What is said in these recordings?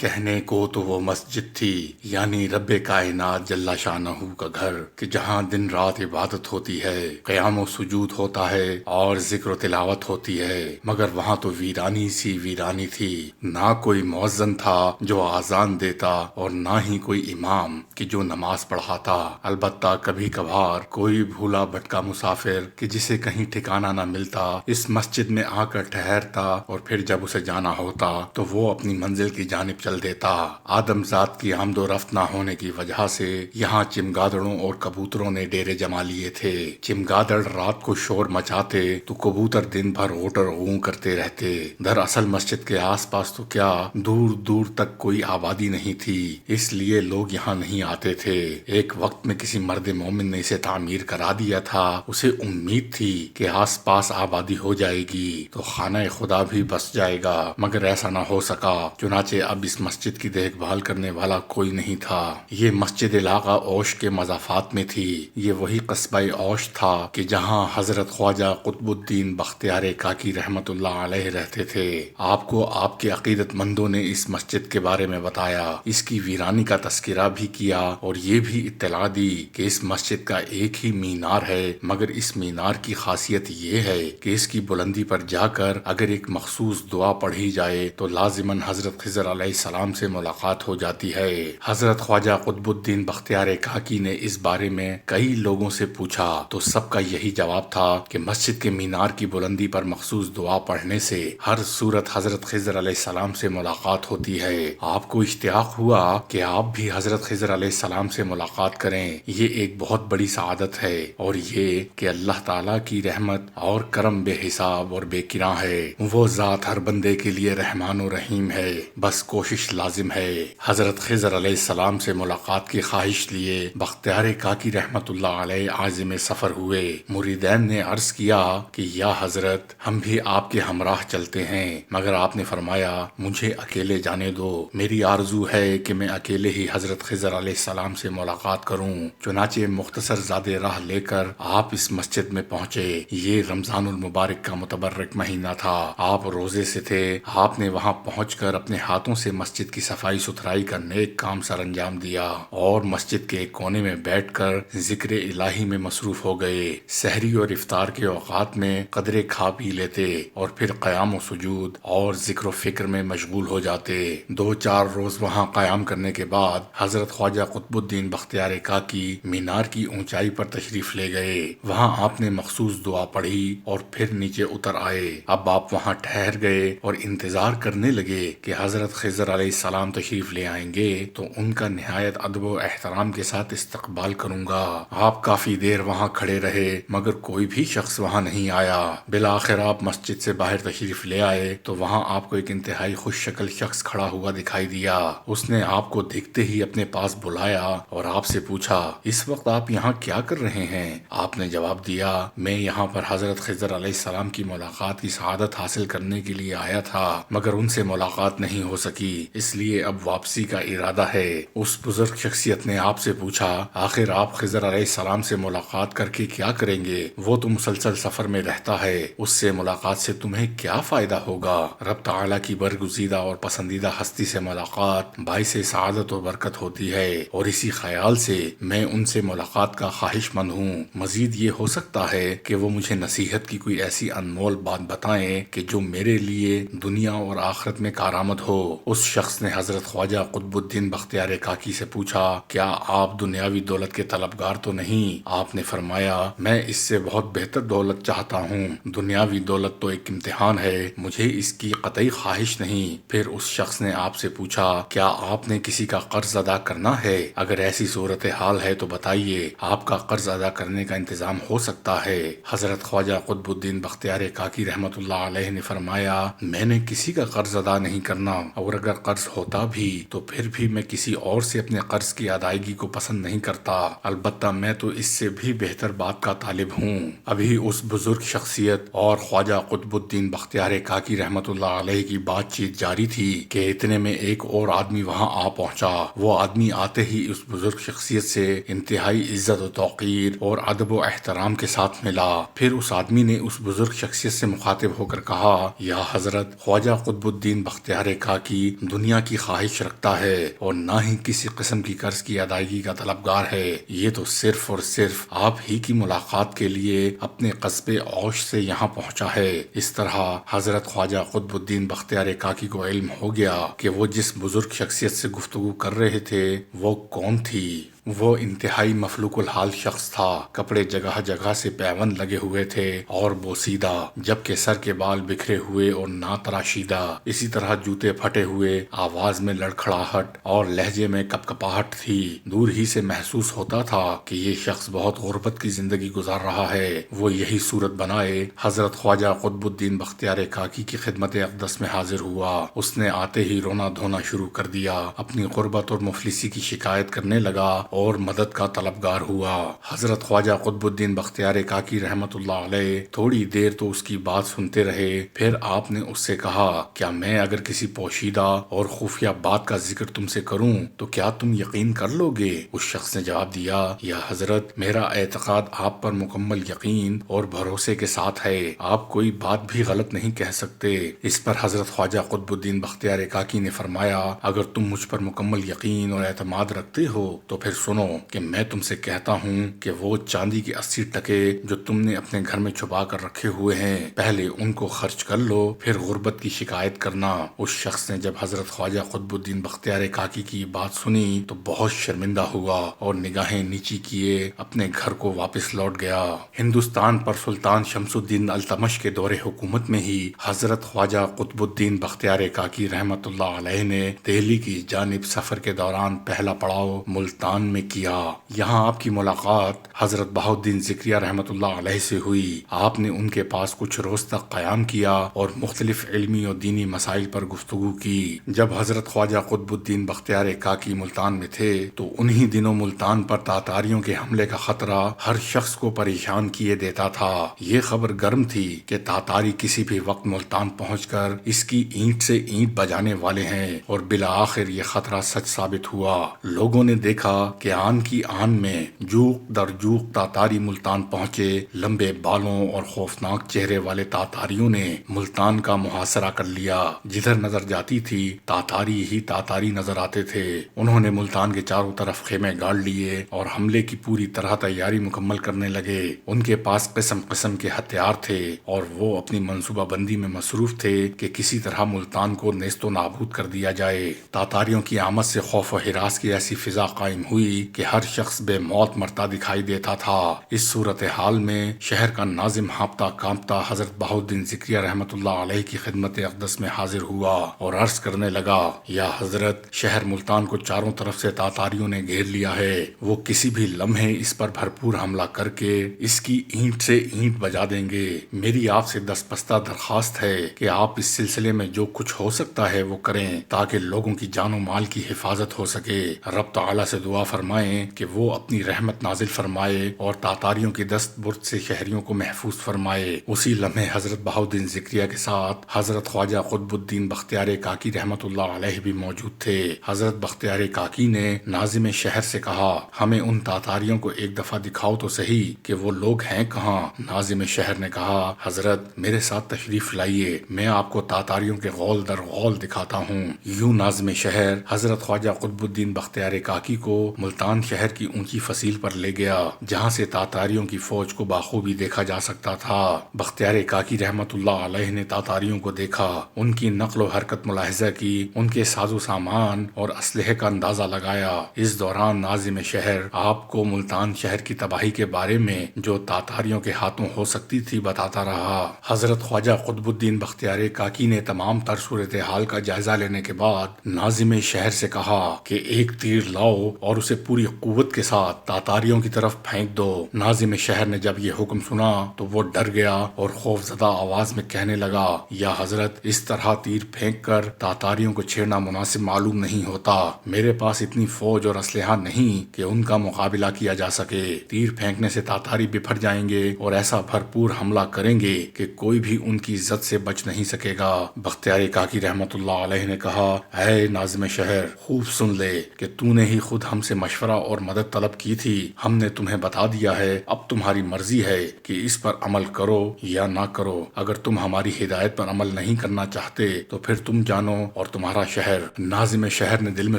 کہنے کو تو وہ مسجد تھی، یعنی رب کائنات جل شانہ کا گھر، کہ جہاں دن رات عبادت ہوتی ہے، قیام و سجود ہوتا ہے اور ذکر و تلاوت ہوتی ہے، مگر وہاں تو ویرانی سی ویرانی تھی۔ نہ کوئی مؤذن تھا جو اذان دیتا اور نہ ہی کوئی امام کہ جو نماز پڑھاتا۔ البتہ کبھی کبھار کوئی بھولا بھٹکا مسافر کہ جسے کہیں ٹھکانہ نہ ملتا اس مسجد میں آ کر ٹھہرتا، اور پھر جب اسے جانا ہوتا تو وہ اپنی منزل کی جانب چل دیتا۔ آدم ذات کی آمد و رفت نہ ہونے کی وجہ سے یہاں چمگادڑوں اور کبوتروں نے ڈیرے جما لیے تھے۔ چمگادڑ رات کو شور مچاتے تو کبوتر دن بھر اوٹر اوں کرتے رہتے۔ دراصل مسجد کے آس پاس تو کیا دور دور تک کوئی آبادی نہیں تھی، اس لیے لوگ یہاں نہیں آتے تھے۔ ایک وقت میں کسی مرد مومن نے اسے تعمیر کرا دیا تھا۔ اسے امید تھی کہ آس پاس آبادی ہو جائے گی تو خانہ خدا بھی بس جائے گا، مگر ایسا نہ ہو سکا۔ چنانچہ اب اس مسجد کی دیکھ بھال کرنے والا کوئی نہیں تھا۔ یہ مسجد علاقہ اوش کے مضافات میں تھی۔ یہ وہی قصبہ اوش تھا کہ جہاں حضرت خواجہ قطب الدین بختیار کاکی رحمت اللہ علیہ رہتے تھے۔ آپ کو آپ کے عقیدت مندوں نے اس مسجد کے بارے میں بتایا، اس کی ویرانی کا تذکرہ بھی کیا اور یہ بھی اطلاع دی کہ اس مسجد کا ایک ہی مینار ہے، مگر اس مینار کی خاصیت یہ ہے کہ اس کی بلندی پر جا کر اگر ایک مخصوص دعا پڑھی جائے تو لازماً حضرت خضر علیہ السلام سے ملاقات ہو جاتی ہے۔ حضرت خواجہ قطب الدین بختیار کاکی نے اس بارے میں کئی لوگوں سے پوچھا تو سب کا یہی جواب تھا کہ مسجد کے مینار کی بلندی پر مخصوص دعا پڑھنے سے ہر صورت حضرت خضر علیہ السلام سے ملاقات ہوتی ہے۔ آپ کو اشتیاق ہوا کہ آپ بھی حضرت خضر علیہ السلام سے ملاقات کریں۔ یہ ایک بہت بڑی سعادت ہے، اور یہ کہ اللہ تعالیٰ کی رحمت اور کرم بے حساب اور بے کراں ہے۔ وہ ذات ہر بندے کے لیے رحمان و رحیم ہے، بس کوشش لازم ہے۔ حضرت خضر علیہ السلام سے ملاقات کی خواہش لیے بختیار کاکی رحمت اللہ علیہ عازم سفر ہوئے۔ مریدین نے عرض کیا کہ یا حضرت، ہم بھی آپ کے ہمراہ چلتے ہیں، مگر آپ نے فرمایا مجھے اکیلے جانے دو، میری آرزو ہے کہ میں اکیلے ہی حضرت خضر علیہ السلام سے ملاقات کروں۔ چنانچہ مختصر زاد راہ لے کر آپ اس مسجد میں پہنچے۔ یہ رمضان المبارک کا متبرک مہینہ تھا۔ آپ روزے سے تھے۔ آپ نے وہاں پہنچ کر اپنے ہاتھوں سے مسجد کی صفائی ستھرائی کا نیک کام سر انجام دیا اور مسجد کے ایک کونے میں بیٹھ کر ذکر الہی میں مصروف ہو گئے۔ سحری اور افطار کے اوقات میں قدرے کھا پی لیتے اور پھر قیام و سجود اور ذکر و فکر میں مشغول ہو جاتے۔ 2-4 روز وہاں قیام کرنے کے بعد حضرت خواجہ قطب الدین بختیار کاکی مینار کی اونچائی پر تشریف لے گئے۔ وہاں آپ نے مخصوص دعا پڑھی اور پھر نیچے اتر آئے۔ اب آپ وہاں ٹھہر گئے اور انتظار کرنے لگے کہ حضرت خضر علیہ السلام تشریف لے آئیں گے تو ان کا نہایت ادب و احترام کے ساتھ استقبال کروں گا۔ آپ کافی دیر وہاں کھڑے رہے مگر کوئی بھی شخص وہاں نہیں آیا۔ بالآخر آپ مسجد سے باہر تشریف لے آئے تو وہاں آپ کو ایک انتہائی خوش شکل شخص کھڑا ہوا دکھائی دیا۔ اس نے آپ کو دیکھتے ہی اپنے پاس بلایا اور آپ سے پوچھا اس وقت آپ یہاں کیا کر رہے ہیں؟ آپ نے جواب دیا میں یہاں پر حضرت خضر علیہ السلام کی ملاقات کی سعادت حاصل کرنے کے لیے آیا تھا، مگر ان سے ملاقات نہیں ہو سکی، اس لیے اب واپسی کا ارادہ ہے۔ اس بزرگ شخصیت نے آپ سے پوچھا آخر آپ خضر علیہ السلام سے ملاقات کر کے کیا کریں گے؟ وہ تو مسلسل سفر میں رہتا ہے، اس سے ملاقات سے تمہیں کیا فائدہ ہوگا؟ رب تعالیٰ کی برگزیدہ اور پسندیدہ ہستی سے ملاقات باعث سعادت و برکت ہوتی ہے، اور اسی خیال سے میں ان سے ملاقات کا خواہش مند ہوں۔ مزید یہ ہو سکتا ہے کہ وہ مجھے نصیحت کی کوئی ایسی انمول بات بتائیں کہ جو میرے لیے دنیا اور آخرت میں کارآمد ہو۔ اس شخص نے حضرت خواجہ قطب الدین بختیار کاکی سے پوچھا کیا آپ دنیاوی دولت کے طلبگار تو نہیں؟ آپ نے فرمایا میں اس سے بہت بہتر دولت چاہتا ہوں۔ دنیاوی دولت تو ایک امتحان ہے، مجھے اس کی قطعی خواہش نہیں۔ پھر اس شخص نے آپ سے پوچھا کیا آپ نے کسی کا قرض ادا کرنا ہے؟ اگر ایسی صورتحال ہے تو بتائیے، آپ کا قرض ادا کرنے کا انتظام ہو سکتا ہے۔ حضرت خواجہ قطب الدین بختیار کاکی رحمت اللہ علیہ نے فرمایا میں نے کسی کا قرض ادا نہیں کرنا، اور اگر قرض ہوتا بھی تو پھر بھی میں کسی اور سے اپنے قرض کی ادائیگی کو پسند نہیں کرتا، البتہ میں تو اس سے بھی بہتر بات کا طالب ہوں۔ ابھی اس بزرگ شخصیت اور خواجہ قطب الدین بختیار کاکی رحمت اللہ علیہ کی بات چیت جاری تھی کہ اتنے میں ایک اور آدمی وہاں آ پہنچا۔ وہ آدمی آتے ہی اس بزرگ شخصیت سے انتہائی عزت و توقیر اور ادب و احترام کے ساتھ ملا۔ پھر اس آدمی نے اس بزرگ شخصیت سے مخاطب ہو کر کہا، یا حضرت، خواجہ قطب الدین بختیار کاکی دنیا کی خواہش رکھتا ہے اور نہ ہی کسی قسم کی قرض کی ادائیگی کا طلبگار ہے۔ یہ تو صرف اور صرف آپ ہی کی ملاقات کے لیے اپنے قصبے اوش سے یہاں پہنچا ہے۔ اس طرح حضرت خواجہ قطب الدین بختیار کاکی کو علم ہو گیا کہ وہ جس بزرگ شخصیت سے گفتگو کر رہے تھے وہ کون تھی۔ وہ انتہائی مفلوق الحال شخص تھا، کپڑے جگہ جگہ سے پیوند لگے ہوئے تھے اور بوسیدہ، جبکہ سر کے بال بکھرے ہوئے اور نہ تراشیدہ، اسی طرح جوتے پھٹے ہوئے، آواز میں لڑکھڑاہٹ اور لہجے میں کپکپاہٹ تھی۔ دور ہی سے محسوس ہوتا تھا کہ یہ شخص بہت غربت کی زندگی گزار رہا ہے۔ وہ یہی صورت بنائے حضرت خواجہ قطب الدین بختیار کاکی کی خدمت اقدس میں حاضر ہوا۔ اس نے آتے ہی رونا دھونا شروع کر دیا، اپنی غربت اور مفلسی کی شکایت کرنے لگا اور مدد کا طلبگار ہوا۔ حضرت خواجہ قطب الدین بختیار کاکی رحمت اللہ علیہ تھوڑی دیر تو اس کی بات سنتے رہے، پھر آپ نے اس سے کہا، کیا میں اگر کسی پوشیدہ اور خفیہ بات کا ذکر تم سے کروں تو کیا تم یقین کر لو گے؟ اس شخص نے جواب دیا، یا حضرت، میرا اعتقاد آپ پر مکمل یقین اور بھروسے کے ساتھ ہے، آپ کوئی بات بھی غلط نہیں کہہ سکتے۔ اس پر حضرت خواجہ قطب الدین بختیار کاکی نے فرمایا، اگر تم مجھ پر مکمل یقین اور اعتماد رکھتے ہو تو پھر سنو کہ میں تم سے کہتا ہوں کہ وہ چاندی کے 80 ٹکے جو تم نے اپنے گھر میں چھپا کر رکھے ہوئے ہیں، پہلے ان کو خرچ کر لو، پھر غربت کی شکایت کرنا۔ اس شخص نے جب حضرت خواجہ قطب الدین بختیار کاکی کی بات سنی تو بہت شرمندہ ہوا اور نگاہیں نیچی کیے اپنے گھر کو واپس لوٹ گیا۔ ہندوستان پر سلطان شمس الدین التمش کے دور حکومت میں ہی حضرت خواجہ قطب الدین بختیار کاکی رحمت اللہ علیہ نے دہلی کی جانب سفر کے دوران پہلا پڑاؤ ملتان میں کیا۔ یہاں آپ کی ملاقات حضرت بہاؤالدین ذکریہ رحمت اللہ علیہ سے ہوئی۔ آپ نے ان کے پاس کچھ روز تک قیام کیا اور مختلف علمی اور دینی مسائل پر گفتگو کی۔ جب حضرت خواجہ قطب الدین بختیار کاکی ملتان میں تھے تو انہی دنوں ملتان پر تاتاریوں کے حملے کا خطرہ ہر شخص کو پریشان کیے دیتا تھا۔ یہ خبر گرم تھی کہ تاتاری کسی بھی وقت ملتان پہنچ کر اس کی اینٹ سے اینٹ بجانے والے ہیں، اور بالآخر یہ خطرہ سچ ثابت ہوا۔ لوگوں نے دیکھا کہ آن کی آن میں جوق در جوق تاتاری ملتان پہنچے۔ لمبے بالوں اور خوفناک چہرے والے تاتاریوں نے ملتان کا محاصرہ کر لیا۔ جدھر نظر جاتی تھی تاتاری ہی تاتاری نظر آتے تھے۔ انہوں نے ملتان کے چاروں طرف خیمے گاڑ لیے اور حملے کی پوری طرح تیاری مکمل کرنے لگے۔ ان کے پاس قسم قسم کے ہتھیار تھے اور وہ اپنی منصوبہ بندی میں مصروف تھے کہ کسی طرح ملتان کو نیست و نابود کر دیا جائے۔ تاتاریوں کی آمد سے خوف و ہراس کی ایسی فضا قائم ہوئی کہ ہر شخص بے موت مرتا دکھائی دیتا تھا۔ اس صورتحال میں شہر کا ناظم ہانپتا کانپتا حضرت بہاؤالدین ذکریہ رحمت اللہ علیہ کی خدمت اقدس میں حاضر ہوا اور عرض کرنے لگا، یا حضرت، شہر ملتان کو چاروں طرف سے تاتاریوں نے گھیر لیا ہے۔ وہ کسی بھی لمحے اس پر بھرپور حملہ کر کے اس کی اینٹ سے اینٹ بجا دیں گے۔ میری آپ سے دستبستہ درخواست ہے کہ آپ اس سلسلے میں جو کچھ ہو سکتا ہے وہ کریں تاکہ لوگوں کی جان و مال کی حفاظت ہو سکے۔ رب تعالی سے دعا فرمائیں کہ وہ اپنی رحمت نازل فرمائے اور تاتاریوں کی دست برد سے شہریوں کو محفوظ فرمائے۔ اسی لمحے حضرت بہاؤالدین ذکریہ کے ساتھ حضرت خواجہ قطب الدین بختیار کاکی رحمت اللہ علیہ بھی موجود تھے۔ حضرت بختیار کاکی نے ناظم شہر سے کہا، ہمیں ان تاتاریوں کو ایک دفعہ دکھاؤ تو صحیح کہ وہ لوگ ہیں کہاں۔ ناظم شہر نے کہا، حضرت، میرے ساتھ تشریف لائیے، میں آپ کو تاتاریوں کے غول در غول دکھاتا ہوں۔ یوں ناظم شہر حضرت خواجہ قطب الدین بختیار کاکی کو ملتان شہر کی اونچی فصیل پر لے گیا، جہاں سے تاتاریوں کی فوج کو بخوبی دیکھا جا سکتا تھا۔ بختیار کاکی رحمت اللہ علیہ نے تاتاریوں کو دیکھا، ان کی نقل و حرکت ملاحظہ کی، ان کے ساز و سامان اور اسلحے کا اندازہ لگایا۔ اس دوران ناظم شہر آپ کو ملتان شہر کی تباہی کے بارے میں جو تاتاریوں کے ہاتھوں ہو سکتی تھی بتاتا رہا۔ حضرت خواجہ قطب الدین بختیار کاکی نے تمام تر صورتحال کا جائزہ لینے کے بعد ناظم شہر سے کہا کہ ایک تیر لاؤ اور اسے پوری قوت کے ساتھ تاتاریوں کی طرف پھینک دو۔ ناظم شہر نے جب یہ حکم سنا تو وہ ڈر گیا اور خوف زدہ آواز میں کہنے لگا، یا حضرت، اس طرح تیر پھینک کر تاتاریوں کو چھیڑنا مناسب معلوم نہیں ہوتا۔ میرے پاس اتنی فوج اور اسلحہ نہیں کہ ان کا مقابلہ کیا جا سکے۔ تیر پھینکنے سے تاتاری بپھر جائیں گے اور ایسا بھرپور حملہ کریں گے کہ کوئی بھی ان کی عزت سے بچ نہیں سکے گا۔ بختیار کاکی رحمت اللہ علیہ نے کہا، اے ناظم شہر، خوب سن لے کہ تو نے ہی خود ہم سے مشورہ اور مدد طلب کی تھی۔ ہم نے تمہیں بتا دیا ہے، اب تمہاری مرضی ہے کہ اس پر عمل کرو یا نہ کرو۔ اگر تم ہماری ہدایت پر عمل نہیں کرنا چاہتے تو پھر تم جانو اور تمہارا شہر۔ ناظم شہر نے دل میں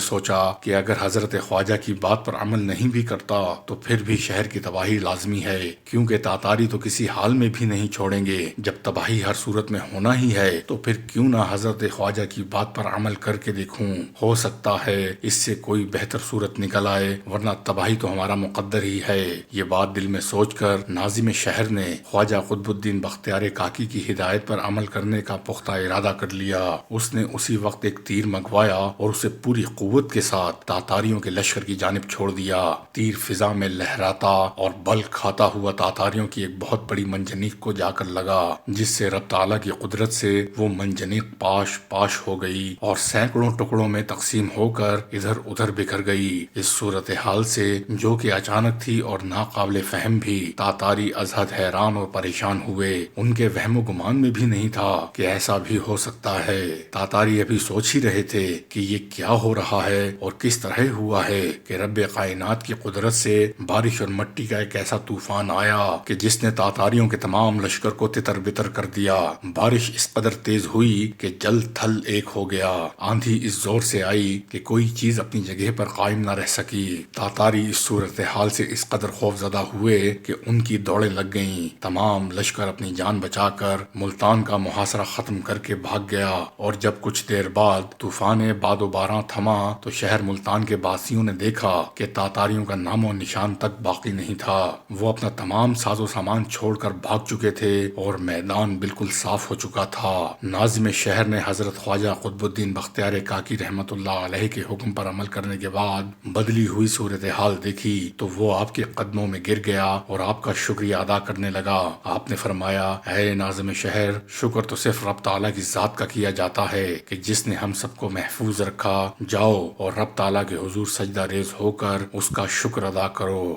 سوچا کہ اگر حضرت خواجہ کی بات پر عمل نہیں بھی کرتا تو پھر بھی شہر کی تباہی لازمی ہے، کیونکہ تاتاری تو کسی حال میں بھی نہیں چھوڑیں گے۔ جب تباہی ہر صورت میں ہونا ہی ہے تو پھر کیوں نہ حضرت خواجہ کی بات پر عمل کر کے دیکھوں، ہو سکتا ہے اس سے کوئی بہتر صورت نکل آئے، ورنہ تباہی تو ہمارا مقدر ہی ہے۔ یہ بات دل میں سوچ کر ناظم شہر نے خواجہ قطب الدین بختیار کاکی کی ہدایت پر عمل کرنے کا پختہ ارادہ کر لیا۔ اس نے اسی وقت ایک تیر منگوایا اور اسے پوری قوت کے ساتھ تاتاریوں کے لشکر کی جانب چھوڑ دیا۔ تیر فضا میں لہراتا اور بل کھاتا ہوا تاتاریوں کی ایک بہت بڑی منجنیق کو جا کر لگا، جس سے رب تعالیٰ کی قدرت سے وہ منجنیق پاش پاش ہو گئی اور سینکڑوں ٹکڑوں میں تقسیم ہو کر ادھر ادھر بکھر گئی۔ اس صورتحال سے جو کہ اچانک تھی اور ناقابل فہم بھی، تاتاری ازحد حیران اور پریشان ہوئے۔ ان کے وہم و گمان میں بھی نہیں تھا کہ ایسا بھی ہو سکتا ہے۔ تاتاری ابھی سوچ ہی رہے تھے کہ یہ کیا ہو رہا ہے اور کس طرح ہوا ہے کہ رب کائنات کی قدرت سے بارش اور مٹی کا ایک ایسا طوفان آیا کہ جس نے تاتاریوں کے تمام لشکر کو تتر بتر کر دیا۔ بارش اس قدر تیز ہوئی کہ جل تھل ایک ہو گیا۔ آندھی اس زور سے آئی کہ کوئی چیز اپنی جگہ پر قائم نہ رہ سکی۔ تاتاری اس صورتحال سے اس قدر خوف زدہ ہوئے کہ ان کی دوڑیں لگ گئیں۔ تمام لشکر اپنی جان بچا کر ملتان کا محاصرہ ختم کر کے بھاگ گیا، اور جب کچھ دیر بعد طوفان باد و باراں تھما تو شہر ملتان کے باسیوں نے دیکھا کہ تاتاریوں کا نام و نشان تک باقی نہیں تھا۔ وہ اپنا تمام ساز و سامان چھوڑ کر بھاگ چکے تھے اور میدان بالکل صاف ہو چکا تھا۔ ناظم شہر نے حضرت خواجہ قطب الدین بختیار کاکی رحمت اللہ علیہ کے حکم پر عمل کرنے کے بعد بدلی ہوئی صورتحال دیکھی تو وہ آپ کے قدموں میں گر گیا اور آپ کا شکریہ ادا کرنے لگا۔ آپ نے فرمایا، اے ناظم شہر، شکر تو صرف رب تعالیٰ کی ذات کا کیا جاتا ہے کہ جس نے ہم سب کو محفوظ رکھا۔ جاؤ اور رب تعالیٰ کے حضور سجدہ ریز ہو کر اس کا شکر ادا کرو۔